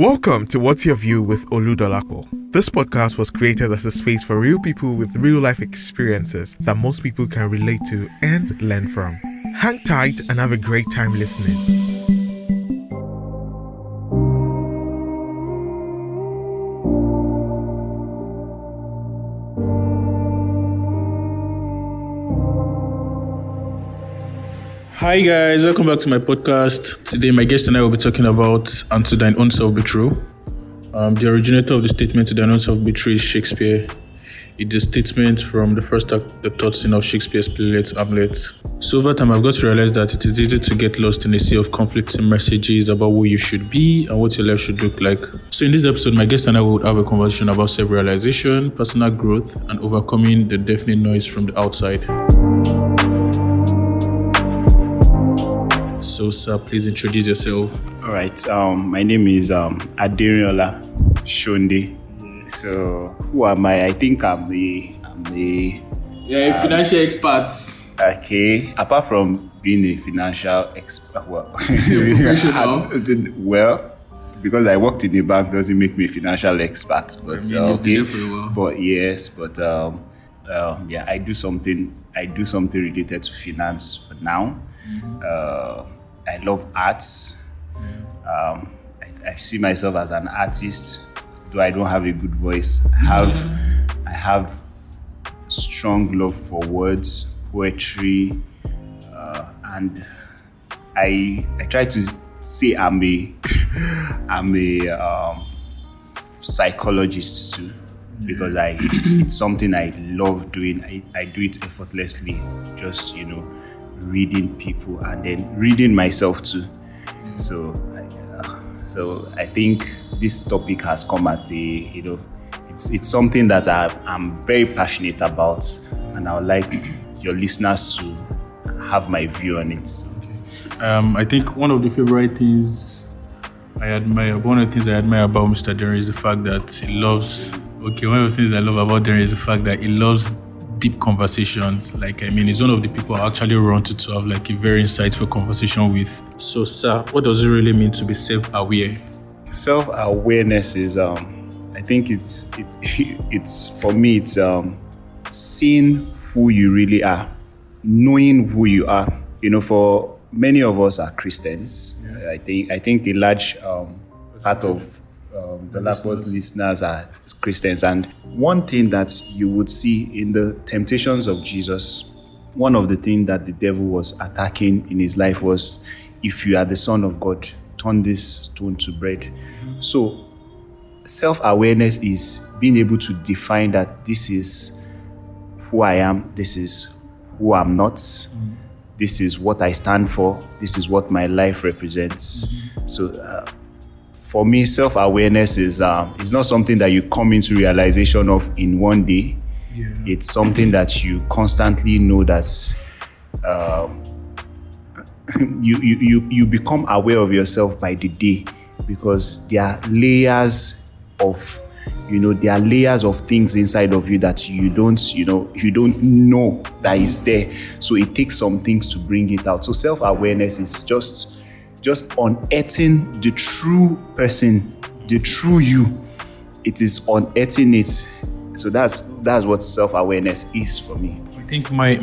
Welcome to What's Your View with Oludolapo. This podcast was created as a space for real people with real life experiences that most people can relate to and learn from. Hang tight and have a great time listening. Hi guys, welcome back to my podcast. Today my guest and I will be talking about "Unto thine own self be true." The originator of the statement "to thine own self be true" is Shakespeare. It's a statement from the first act, the third scene of Shakespeare's play Hamlet. So over time I've got to realize that it is easy to get lost in a sea of conflicting messages about who you should be and what your life should look like. So in this episode, my guest and I will have a conversation about self-realization, personal growth, and overcoming the deafening noise from the outside. So, sir, please introduce yourself. All right. My name is Aderiola Shonde. So, who am I? I think I'm a financial expert. Okay. Apart from being a financial expert, well, because I worked in a bank doesn't make me a financial expert. But okay. But yes. But I do something. Related to finance for now. I love arts. I see myself as an artist, though I don't have a good voice. I have strong love for words, poetry, and I try to say I'm a psychologist too, because it's something I love doing. I do it effortlessly, just reading people and then reading myself too. So I think this topic has come at it's something that I'm very passionate about, and I would like your listeners to have my view on it. Okay. I think one of the things I admire about Mr. Derry is the fact that he loves. Okay, one of the things I love about Derry is the fact that he loves deep conversations. He's one of the people I actually run to have a very insightful conversation with. So, sir, what does it really mean to be self-aware? Self-awareness is, I think it's for me, it's seeing who you really are, knowing who you are. For many of us are Christians. Yeah. I think a large part of the Lapo's listeners are Christians, and one thing that you would see in the temptations of Jesus, one of the things that the devil was attacking in his life was, if you are the Son of God, turn this stone to bread. Mm-hmm. So self-awareness is being able to define that this is who I am, this is who I'm not, this is what I stand for, this is what my life represents. Mm-hmm. So for me, self-awareness is not something that you come into realization of in one day. Yeah. It's something that you constantly know that you become aware of yourself by the day, because there are layers of things inside of you that you don't know that is there. So it takes some things to bring it out. So self-awareness is just unearthing the true person, the true you. It is unearthing it. So that's what self-awareness is for me. I think my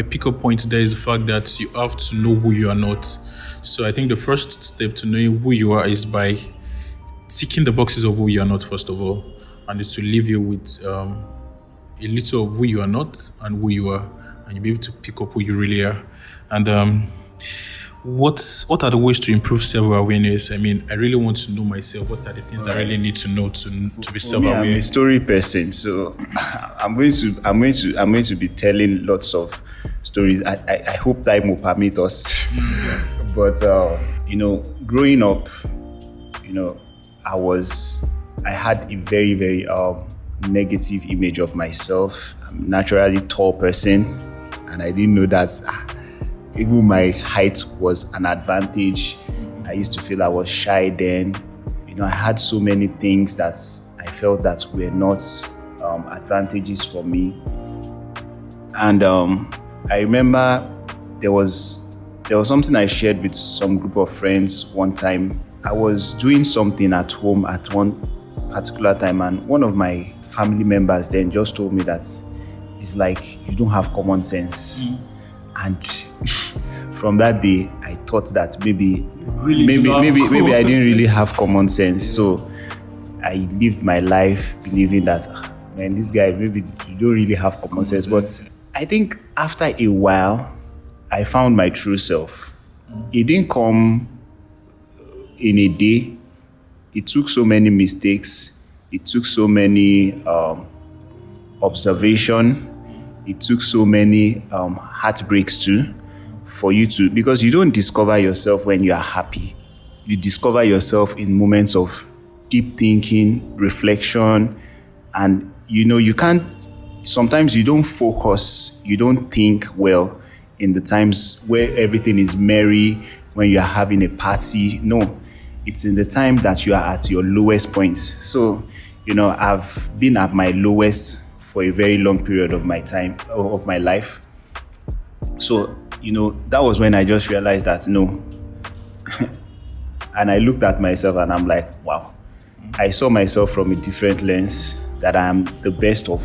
pickup point there is the fact that you have to know who you are not. So I think the first step to knowing who you are is by ticking the boxes of who you are not, first of all, and it's to leave you with a little of who you are not and who you are, and you'll be able to pick up who you really are. And what are the ways to improve self-awareness? I really want to know myself. What are the things I really need to know to be self-aware? I'm a story person, so I'm going to be telling lots of stories. I hope time will permit us. But growing up, I had a very, very negative image of myself. I'm a naturally tall person, and I didn't know that. Even my height was an advantage. I used to feel I was shy then. I had so many things that I felt that were not advantages for me. And I remember there was something I shared with some group of friends one time I was doing something at home at one particular time, and one of my family members then just told me that it's like you don't have common sense. And from that day, I thought that maybe I didn't really have common sense. So I lived my life believing that, man, this guy, maybe you don't really have common sense. But I think after a while, I found my true self. It didn't come in a day. It took so many mistakes. It took so many observation. It took so many heartbreaks too for you to, because you don't discover yourself when you are happy. You discover yourself in moments of deep thinking, reflection, and you can't, sometimes you don't focus, you don't think well in the times where everything is merry, when you are having a party. No, it's in the time that you are at your lowest points. So, I've been at my lowest for a very long period of my time, of my life. So, that was when I just realized that no. And I looked at myself and I'm like, wow. I saw myself from a different lens, that I am the best of,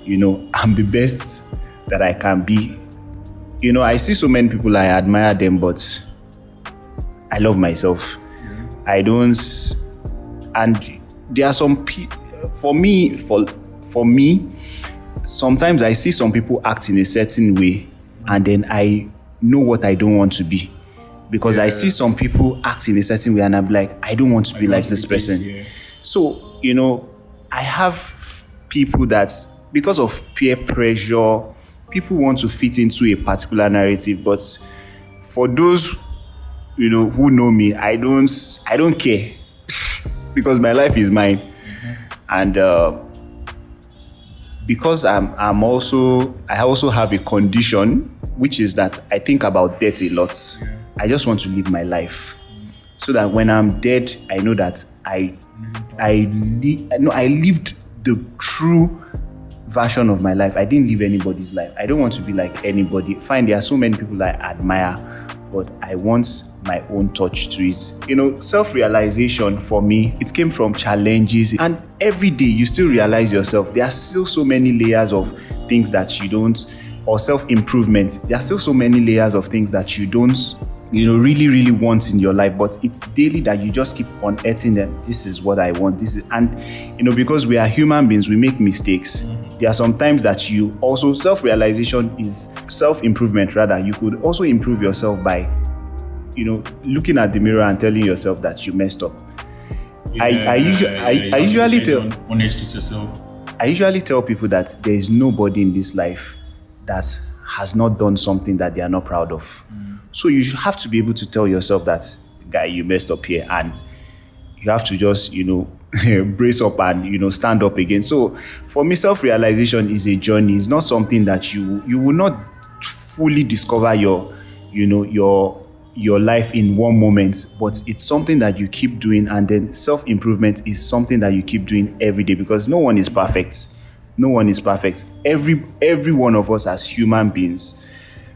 I'm the best that I can be. I see so many people, I admire them, but I love myself. I don't, and there are some people, for me, sometimes I see some people act in a certain way, and then I know what I don't want to be. Because I see some people act in a certain way and I'm like, I don't want to be like this person. So, I have people that, because of peer pressure, people want to fit into a particular narrative. But for those, who know me, I don't care. Because my life is mine. And because I also have a condition, which is that I think about death a lot. I just want to live my life so that when I'm dead, I know that I lived the true version of my life. I didn't live anybody's life. I don't want to be like anybody. Fine, there are so many people I admire, but I want my own touch to it. Self-realization for me, it came from challenges. And every day you still realize yourself. There are still so many layers of things that you don't, or self-improvement. There are still so many layers of things that you don't really, really want in your life, but it's daily that you just keep unearthing them. This is what I want. And because we are human beings, we make mistakes. There are some times that you also, self-realization is self-improvement rather. You could also improve yourself by, looking at the mirror and telling yourself that you messed up. I usually tell people that there is nobody in this life that has not done something that they are not proud of. So you should have to be able to tell yourself that, guy, you messed up here, and you have to just, brace up and, stand up again. So for me, self-realization is a journey. It's not something that you will not fully discover your life in one moment, but it's something that you keep doing. And then self-improvement is something that you keep doing every day, because no one is perfect. No one is perfect. Every one of us as human beings.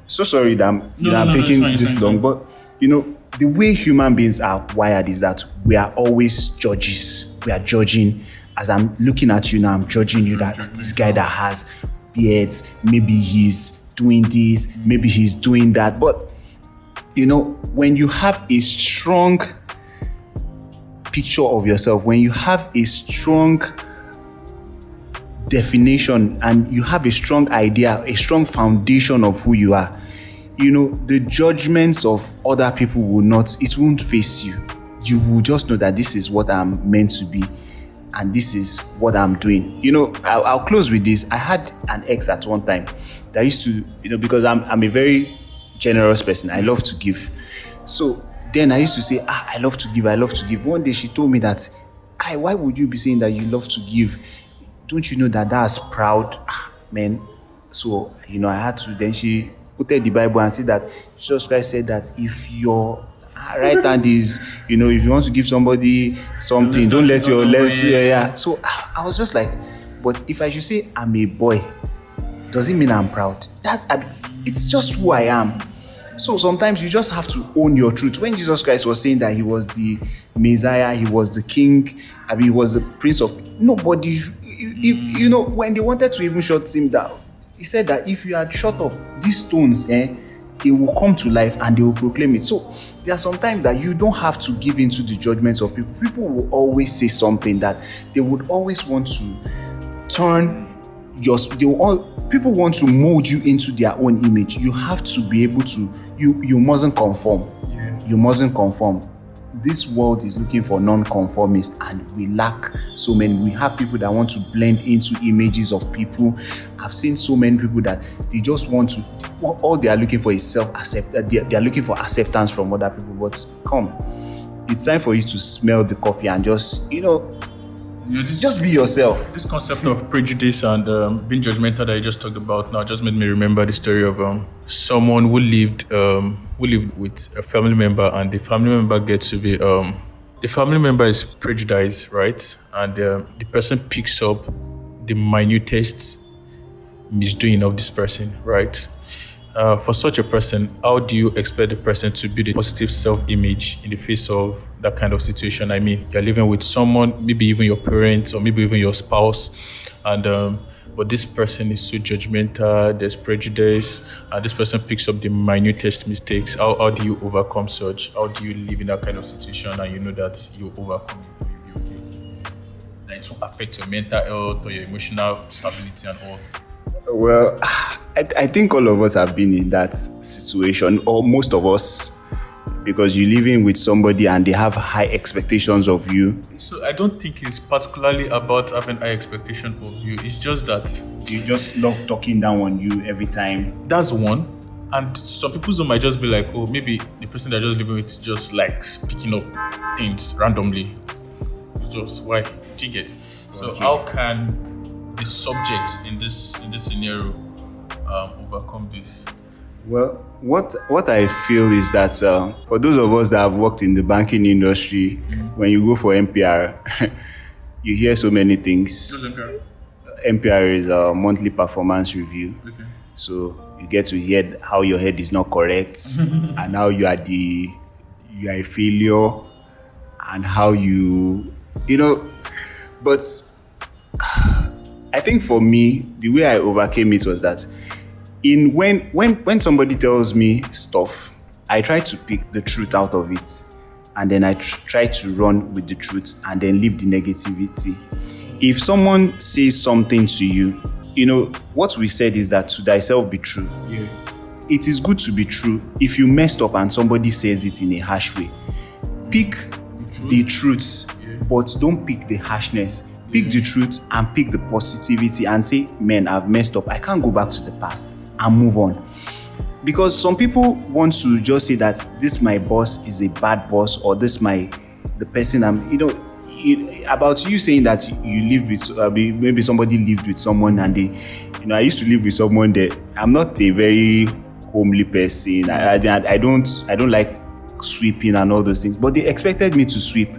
So sorry that I'm taking this long, but the way human beings are wired is that we are always judges. We are judging. As I'm looking at you now, I'm judging you that this guy that has beards, maybe he's doing this, maybe he's doing that. But when you have a strong picture of yourself, when you have a strong definition and you have a strong idea, a strong foundation of who you are, the judgments of other people won't face you. You will just know that this is what I'm meant to be and this is what I'm doing. I'll close with this. I had an ex at one time that used to, because I'm a very generous person. I love to give. So then I used to say, I love to give. One day she told me that, Kai, why would you be saying that you love to give? Don't you know that that's proud? Man. So, I had to, then she quoted the Bible and said that Jesus Christ said that if your right hand is, if you want to give somebody something, don't let your left, So I was just like, but if I should say I'm a boy, does it mean I'm proud? It's just who I am. So sometimes you just have to own your truth. When Jesus Christ was saying that he was the Messiah, he was the king, he was the prince of nobody, when they wanted to even shut him down, he said that if you had shut up these stones, they will come to life and they will proclaim it. So there are sometimes that you don't have to give into the judgments of people. People will always say something that they would always want to turn people want to mold you into their own image. You have to be able to, you mustn't conform. Yeah. You mustn't conform. This world is looking for non-conformists, and we lack so many. We have people that want to blend into images of people. I've seen so many people that they just want to, all they are looking for is self-accept. They are looking for acceptance from other people. But come, it's time for you to smell the coffee and just, just be yourself. This concept of prejudice and being judgmental that you just talked about now just made me remember the story of someone who lived with a family member, and the family member gets to be the family member is prejudiced, right? And the person picks up the minutest misdoing of this person, right? For such a person, how do you expect the person to build a positive self-image in the face of that kind of situation? I mean, you're living with someone, maybe even your parents or maybe even your spouse, and but this person is so judgmental, there's prejudice, and this person picks up the minutest mistakes. How do you overcome such? How do you live in that kind of situation and you know that you overcome it, you'll be okay? That it won't affect your mental health or your emotional stability and all. Well, I think all of us have been in that situation, or most of us, because you're living with somebody and they have high expectations of you. So I don't think it's particularly about having high expectation of you. It's just that you just love talking down on you every time. That's one. And some people might just be like, oh, maybe the person they're just living with just likes picking up things randomly. Just why? Do you get? So Okay. How can the subject in this scenario overcome this? Well, what I feel is that for those of us that have worked in the banking industry, when you go for MPR, you hear so many things. What's MPR? MPR is a monthly performance review. Okay. So you get to hear how your head is not correct and how you are a failure and how but I think for me, the way I overcame it was that when somebody tells me stuff, I try to pick the truth out of it, and then I try to run with the truth and then leave the negativity. If someone says something to you, what we said is that to thyself be true. Yeah. It is good to be true. If you messed up and somebody says it in a harsh way, pick the truth, but don't pick the harshness. Pick the truth and pick the positivity and say, man, I've messed up. I can't go back to the past and move on. Because some people want to just say that this my boss is a bad boss, or the person I'm, about you saying that you lived with, maybe somebody lived with someone and they, I used to live with someone that I'm not a very homely person. I don't like sweeping and all those things, but they expected me to sweep,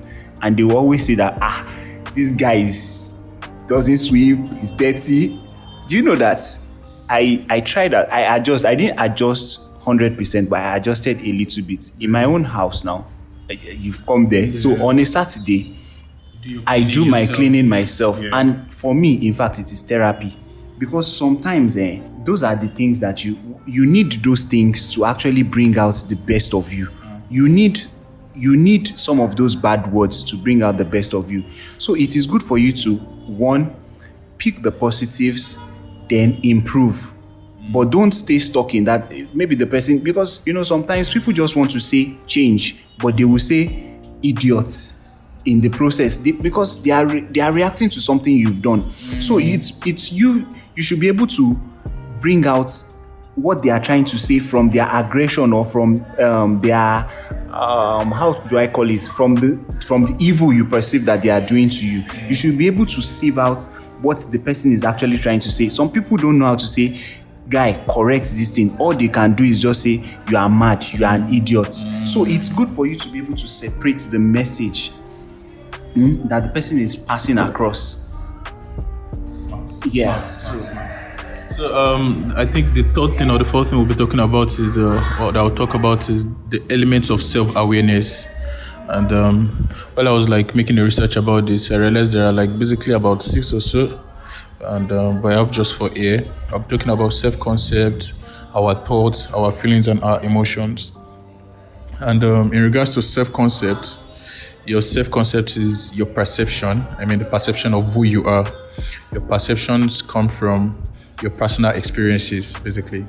and they will always say that, this guy doesn't sweep, he's dirty. Do you know that? I tried that. I didn't adjust 100%, but I adjusted a little bit. In my own house now, you've come there. Yeah. So on a Saturday, I do my cleaning myself. Yeah. And for me, in fact, it is therapy. Because sometimes those are the things that you need those things to actually bring out the best of you. You need some of those bad words to bring out the best of you. So it is good for you to, one, pick the positives, then improve. But don't stay stuck in that. Maybe the person, because, sometimes people just want to say change, but they will say idiots in the process because they are reacting to something you've done. Mm-hmm. So it's you should be able to bring out what they are trying to say from their aggression or from their how do I call it, from the evil you perceive that they are doing to you. You should be able to sieve out what the person is actually trying to say. Some people don't know how to say, guy, correct this thing. All they can do is just say, you are mad, you are an idiot. So it's good for you to be able to separate the message that the person is passing across. Smart. Yeah. Smart. So I think the third thing or the fourth thing we'll be talking about is, or that I'll talk about is the elements of self-awareness. And while I was like making the research about this, I realized there are like basically about 6 or so. And but I have just 4 here. I'm talking about self-concept, our thoughts, our feelings, and our emotions. And in regards to self-concept, your self-concept is your perception. I mean, the perception of who you are. Your perceptions come from your personal experiences, basically.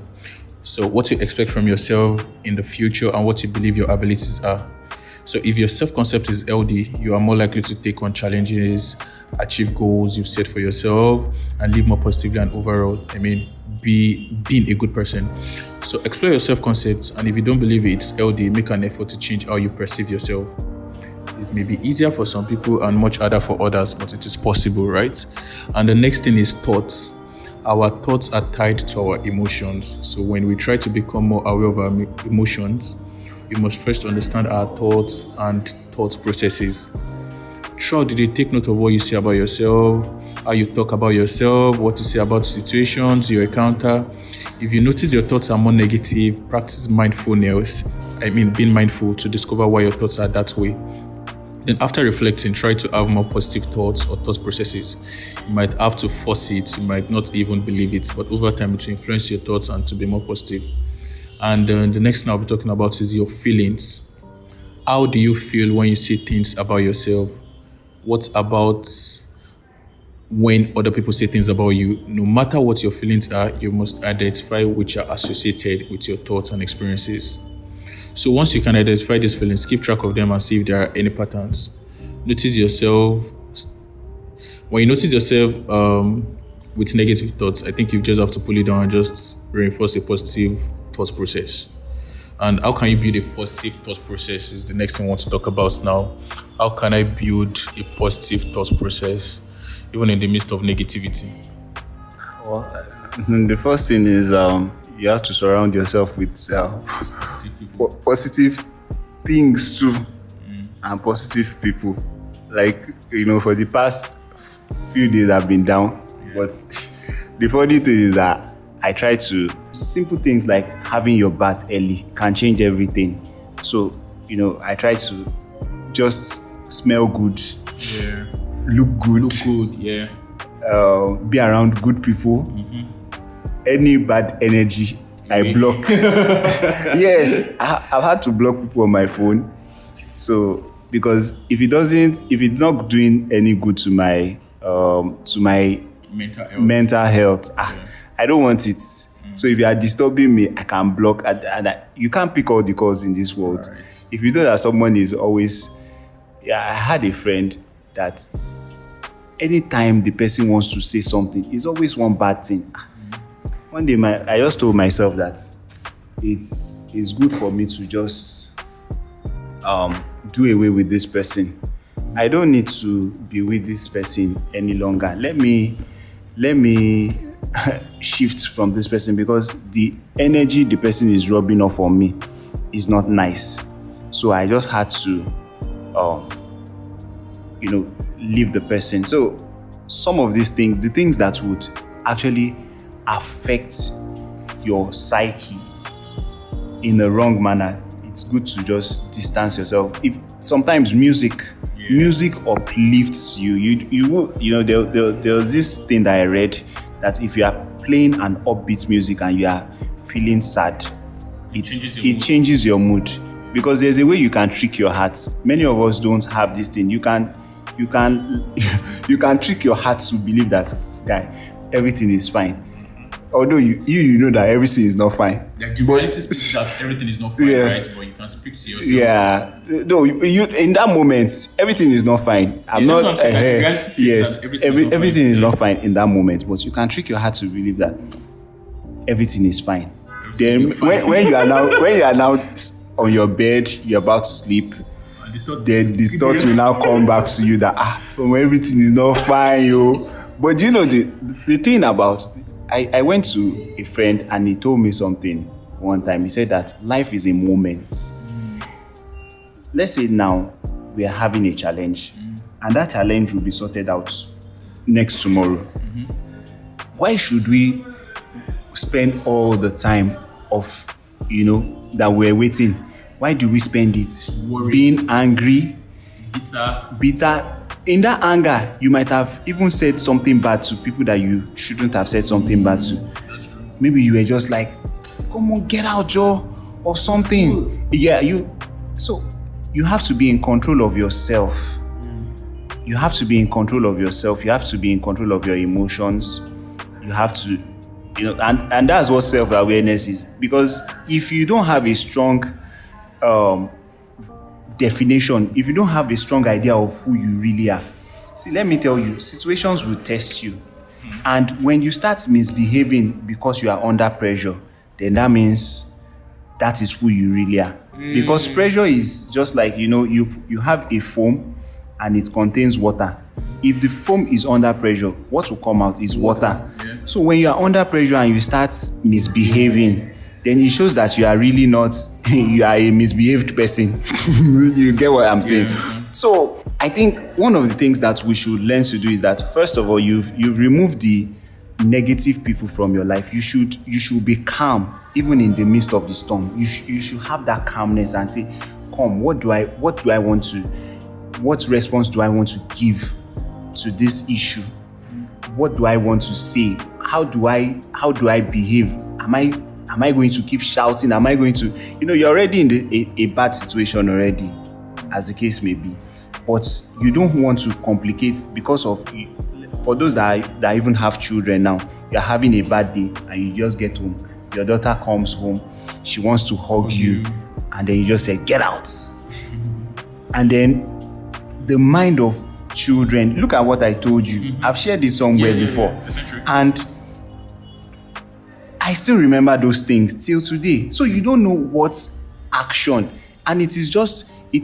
So what you expect from yourself in the future and what you believe your abilities are. So if your self-concept is healthy, you are more likely to take on challenges, achieve goals you've set for yourself, and live more positively and overall, being a good person. So explore your self-concept, and if you don't believe it's healthy, make an effort to change how you perceive yourself. This may be easier for some people and much harder for others, but it is possible, right? And the next thing is thoughts. Our thoughts are tied to our emotions. So when we try to become more aware of our emotions, we must first understand our thoughts and thought processes. Throughout the day, take note of what you say about yourself, how you talk about yourself, what you say about situations you encounter. If you notice your thoughts are more negative, practice mindfulness. Being mindful to discover why your thoughts are that way. Then after reflecting, try to have more positive thoughts or thought processes. You might have to force it, you might not even believe it, but over time it will influence your thoughts and to be more positive. And the next thing I'll be talking about is your feelings. How do you feel when you say things about yourself? What about when other people say things about you? No matter what your feelings are, you must identify which are associated with your thoughts and experiences. So once you can identify these feelings, keep track of them and see if there are any patterns. Notice yourself. When you notice yourself with negative thoughts, I think you just have to pull it down and just reinforce a positive thought process. And how can you build a positive thought process is the next thing I want to talk about now. How can I build a positive thought process even in the midst of negativity? Well, the first thing is you have to surround yourself with positive things too, and positive people. Like, for the past few days I've been down, but the funny thing is that I try to, simple things like having your bath early can change everything. So, I try to just smell good, look good, be around good people. Any bad energy, I block. Yes, I've had to block people on my phone. So, because if it's not doing any good to my mental health, I don't want it. So if you are disturbing me, I can block. You can't pick all the calls in this world. Right. If you know that someone is always, I had a friend that anytime the person wants to say something, it's always one bad thing. One day, I just told myself that it's good for me to just do away with this person. I don't need to be with this person any longer. Let me shift from this person, because the energy the person is rubbing off on me is not nice. So I just had to, leave the person. So some of these things, the things that would actually affect your psyche in a wrong manner, it's good to just distance yourself. If sometimes music uplifts you. There's this thing that I read that if you are playing an upbeat music and you are feeling sad, it changes your mood. Because there's a way you can trick your heart. Many of us don't have this thing. You can trick your heart to believe that, guy, everything is fine. Although you know that everything is not fine. Like the reality is that everything is not fine, right? But you can speak to yourself. Yeah. No, you in that moment, everything is not fine. Everything is not fine in that moment. But you can trick your heart to believe that everything is fine. Then when you are now on your bed, you're about to sleep, then the thoughts will now come back to you that everything is not fine, yo. But the thing about, I went to a friend and he told me something one time. He said that life is in moments. Let's say now we are having a challenge, and that challenge will be sorted out next tomorrow. Why should we spend all the time of, that we're waiting? Why do we spend it? Worry. Being angry, Bitter. In that anger, you might have even said something bad to people that you shouldn't have said something bad to. Maybe you were just like, come on, get out, Joe, or something. Yeah, so you have to be in control of yourself. You have to be in control of yourself. You have to be in control of your emotions. You have to, and that's what self-awareness is. Because if you don't have a strong definition, if you don't have a strong idea of who you really are, see, let me tell you, situations will test you. And when you start misbehaving because you are under pressure, then that means that is who you really are. Because pressure is just like, you have a foam and it contains water. If the foam is under pressure, what will come out is water. Yeah. So when you are under pressure and you start misbehaving, then it shows that you are really not, you are a misbehaved person. You get what I'm saying? Yeah. So I think one of the things that we should learn to do is that, first of all, you've removed the negative people from your life. You should be calm even in the midst of the storm. You should have that calmness and say, come, what response do I want to give to this issue? What do I want to say? How do I behave? Am I going to keep shouting? Am I going to, you're already in a bad situation already, as the case may be. But you don't want to complicate because of, for those that even have children now, you're having a bad day and you just get home. Your daughter comes home, she wants to hug you, and then you just say, get out. And then the mind of children, look at what I told you. I've shared this somewhere before. And I still remember those things till today. So you don't know what action, and it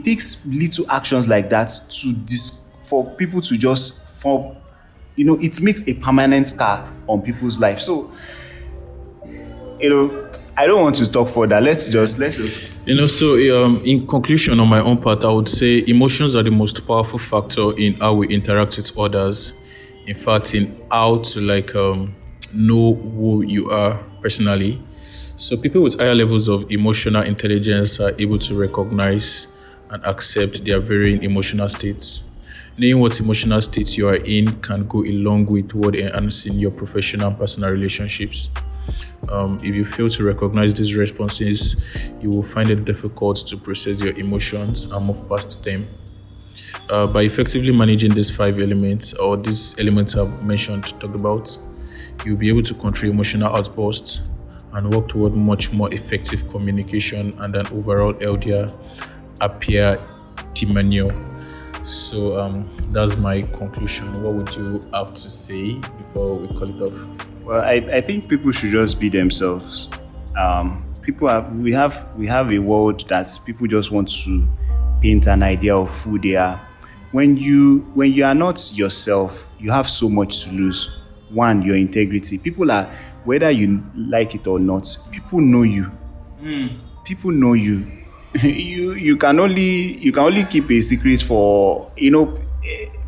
takes little actions like that for people to just form, it makes a permanent scar on people's life. So, I don't want to talk further. Let's just. So in conclusion, on my own part, I would say emotions are the most powerful factor in how we interact with others. In fact, in how to know who you are personally. So people with higher levels of emotional intelligence are able to recognize and accept their varying emotional states. Knowing what emotional states you are in can go a long way toward enhancing your professional and personal relationships. If you fail to recognize these responses, you will find it difficult to process your emotions and move past them. By effectively managing these 5 elements, or these elements I've talked about, you'll be able to control emotional outbursts and work toward much more effective communication and an overall healthier, happier demeanor. So that's my conclusion. What would you have to say before we call it off? Well, I think people should just be themselves. We have a world that people just want to paint an idea of who they are. When you are not yourself, you have so much to lose. One, your integrity. People are, whether you like it or not, people know you. People know you. you can only keep a secret for,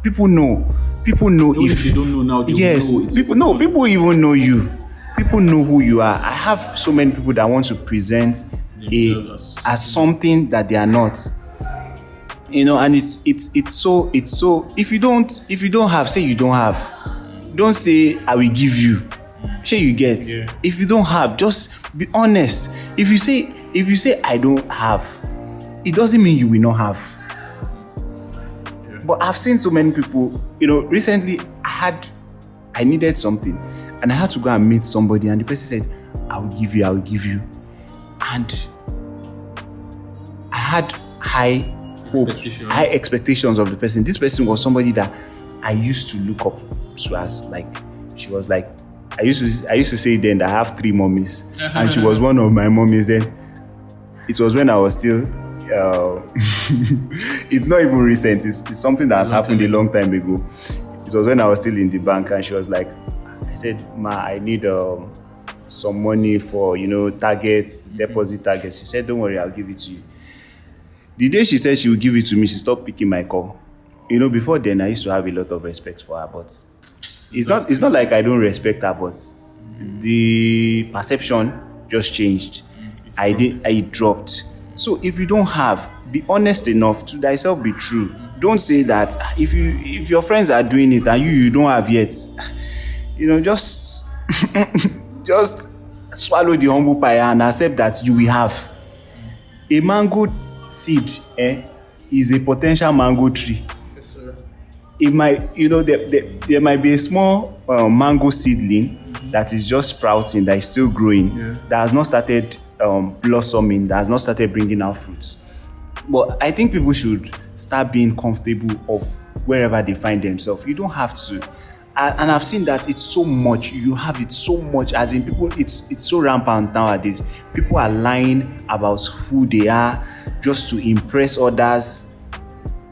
people know. People know if they don't know now, they will know. People even know you. People know who you are. I have so many people that want to present as something that they are not. And it's so if you don't have, say you don't have. Don't say I will give you. Say you get. Yeah. If you don't have, just be honest. If you say I don't have, it doesn't mean you will not have. But I've seen so many people, recently I needed something and I had to go and meet somebody and the person said, I will give you. And I had high expectations of the person. This person was somebody that I used to look up to as she was like, I used to say then that I have 3 mummies and she was one of my mummies then. It was when I was still it's not even recent. It's something that has happened a long time ago. It was when I was still in the bank and she was like, I said, Ma, I need some money for, deposit targets. She said, don't worry, I'll give it to you. The day she said she would give it to me, she stopped picking my call. Before then I used to have a lot of respect for her, but it's not like I don't respect her, but the perception just changed. It dropped. So if you don't have, be honest enough to thyself, be true. Don't say that if your friends are doing it and you don't have yet, just just swallow the humble pie and accept that you will have. A mango seed is a potential mango tree. Yes, sir. It might, there might be a small mango seedling that is just sprouting, that is still growing, that has not started blossoming, that has not started bringing out fruits. But I think people should start being comfortable of wherever they find themselves. You don't have to. And I've seen that it's so much. You have it so much. As in people, it's so rampant nowadays. People are lying about who they are just to impress others.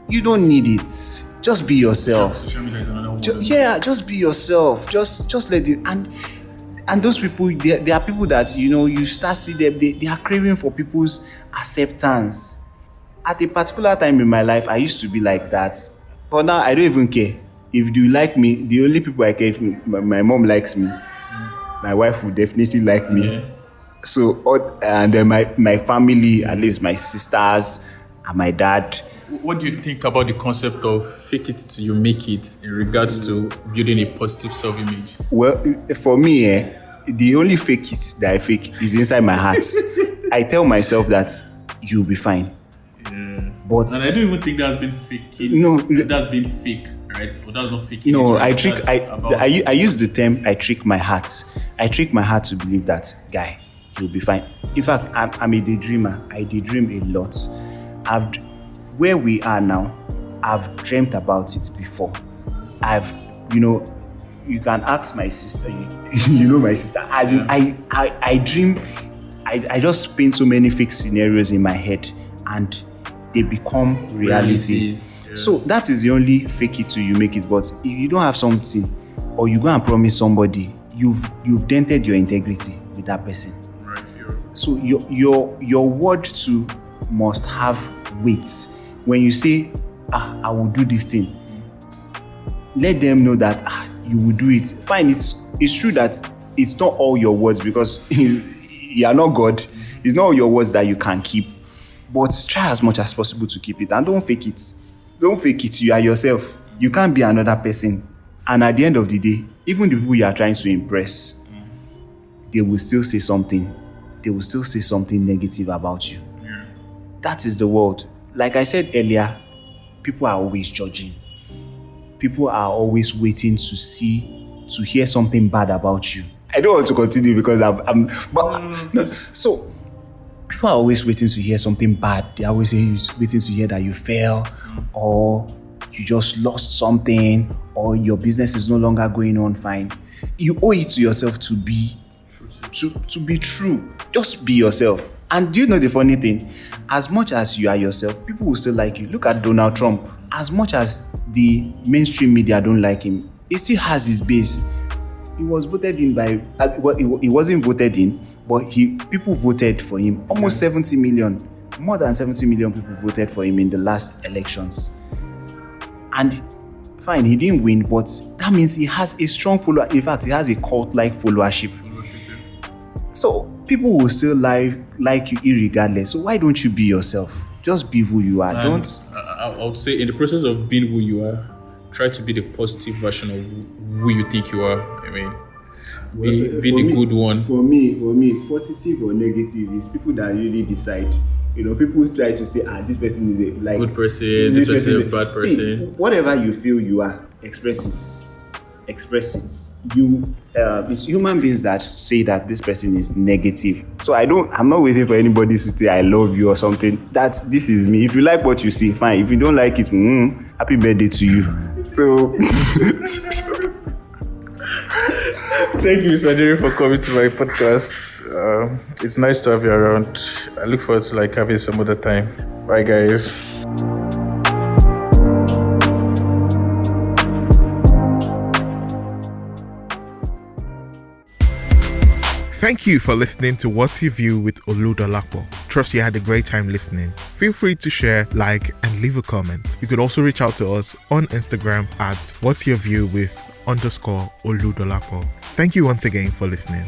You don't need it. Just be yourself. Social media is another one. Just be yourself. Just let it. And those people, there are people that you start see them. They are craving for people's acceptance. At a particular time in my life, I used to be like that, but now I don't even care. If you like me, the only people I care, if my mom likes me, my wife will definitely like me. Yeah. So, and then my family, at least my sisters and my dad. What do you think about the concept of fake it till you make it in regards to building a positive self-image? Well, for me, the only fake it that I fake is inside my heart. I tell myself that you'll be fine. But and I don't even think that's been fake. No, that's been fake, right? Or that's not fake. No, I use the term I trick my heart. I trick my heart to believe that, guy, you'll be fine. In fact, I'm a daydreamer. I daydream a lot. Where we are now, I've dreamt about it before. You can ask my sister. You know my sister. As in, I dream. I just paint so many fake scenarios in my head, and they become realities. Yeah. So that is the only fake it till you make it. But if you don't have something, or you go and promise somebody, you've dented your integrity with that person. Right. So your word too must have weight. When you say, I will do this thing, let them know that you will do it. Fine, it's true that it's not all your words, because you are not God. It's not all your words that you can keep. But try as much as possible to keep it, and don't fake it. Don't fake it. You are yourself. You can't be another person. And at the end of the day, even the people you are trying to impress, they will still say something. They will still say something negative about you. Yeah. That is the world. Like I said earlier, people are always judging. People are always waiting to hear something bad about you. I don't want to continue because So people are always waiting to hear something bad. They're always waiting to hear that you fail, or you just lost something, or your business is no longer going on fine. You owe it to yourself to be true. Just be yourself. And do you know the funny thing? As much as you are yourself, people will still like you. Look at Donald Trump. As much as the mainstream media don't like him, he still has his base. He was voted in by, he wasn't voted in, but people voted for him. Almost 70 million, more than 70 million people voted for him in the last elections. And fine, he didn't win, but that means he has a strong follower. In fact, he has a cult-like followership. So people will still like you irregardless. So why don't you be yourself? Just be who you are. I would say, in the process of being who you are, try to be the positive version of who you think you are. I mean, be the good one. For me, positive or negative is people that really decide. People try to say, this person is a good person, this person is a bad person. See, whatever you feel you are, express it. It's human beings that say that this person is negative. So I'm not waiting for anybody to say I love you or something. This is me. If you like what you see, fine. If you don't like it, happy birthday to you. So thank you, Mr. Jerry, for coming to my podcast. It's nice to have you around. I look forward to having some other time. Bye, guys. Thank you for listening to What's Your View with Oludolapo. Trust you had a great time listening. Feel free to share, like, and leave a comment. You could also reach out to us on Instagram at What's Your View with _Oludolapo. Thank you once again for listening.